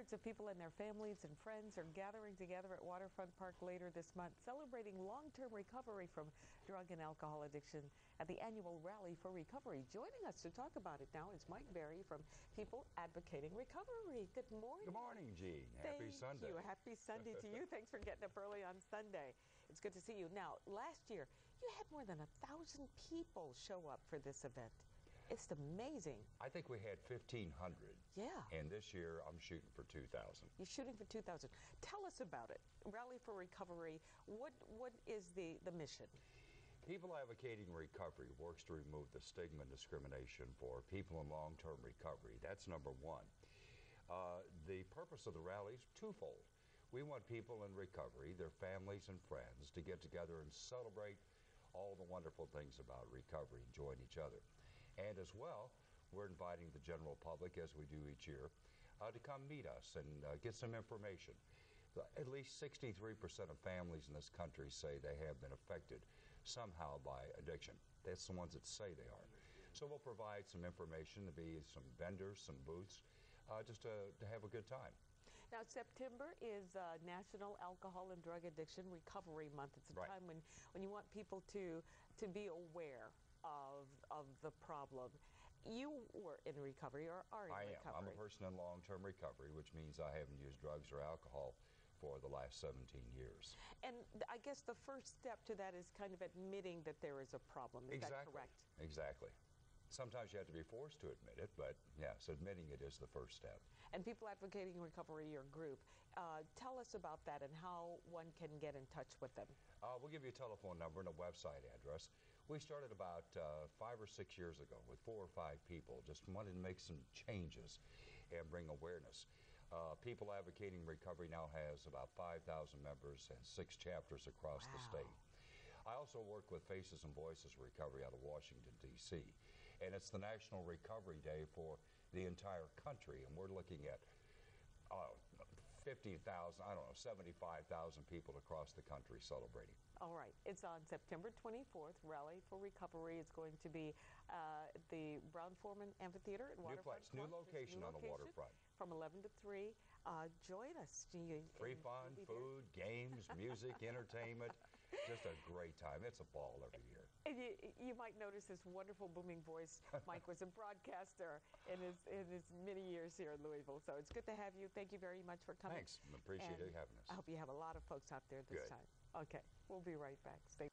Hundreds of people and their families and friends are gathering together at Waterfront Park later this month, celebrating long-term recovery from drug and alcohol addiction at the annual Rally for Recovery. Joining us to talk about it now is Mike Berry from People Advocating Recovery. Good morning. Good morning, Jean. Happy Sunday. Thank you. Happy Sunday to you. Thanks for getting up early on Sunday. It's good to see you. Now, last year, you had more than 1,000 people show up for this event. It's amazing. I think we had 1,500. Yeah. And this year, I'm shooting for 2,000. You're shooting for 2,000. Tell us about it. Rally for Recovery. What is the mission? People Advocating Recovery works to remove the stigma and discrimination for people in long-term recovery. That's number one. The purpose of the rally is twofold. We want people in recovery, their families and friends, to get together and celebrate all the wonderful things about recovery and join each other. And as well, we're inviting the general public, as we do each year, to come meet us and get some information. At least 63% of families in this country say they have been affected somehow by addiction. That's the ones that say they are. So we'll provide some information, to be some vendors, some booths, just to have a good time. Now, September is National Alcohol and Drug Addiction Recovery Month. It's a time when you want people to be aware of the problem. You were in recovery or are in recovery. I am. I'm a person in long-term recovery, which means I haven't used drugs or alcohol for the last 17 years. And I guess the first step to that is kind of admitting that there is a problem. Is that correct? Exactly. Sometimes you have to be forced to admit it, but yes, admitting it is the first step. And People Advocating Recovery, your group, tell us about that and how one can get in touch with them. We'll give you a telephone number and a website address. We started about 5 or 6 years ago with 4 or 5 people, just wanted to make some changes and bring awareness. People Advocating Recovery now has about 5,000 members and 6 chapters across the state. I also work with Faces and Voices Recovery out of Washington, D.C., and it's the National Recovery Day for the entire country, and we're looking at 50,000, 75,000 people across the country celebrating. All right. It's on September 24th. Rally for Recovery is going to be the Brown-Forman Amphitheater at Waterfront. New location on the waterfront. From 11 to 3. Join us. Free fun, food, games, music, entertainment. Just a great time. It's a ball every year. And you might notice this wonderful booming voice. Mike was a broadcaster in his many years here in Louisville. So it's good to have you. Thank you very much for coming. Thanks. Appreciate you having us. I hope you have a lot of folks out there this time. Okay. We'll be right back. Stay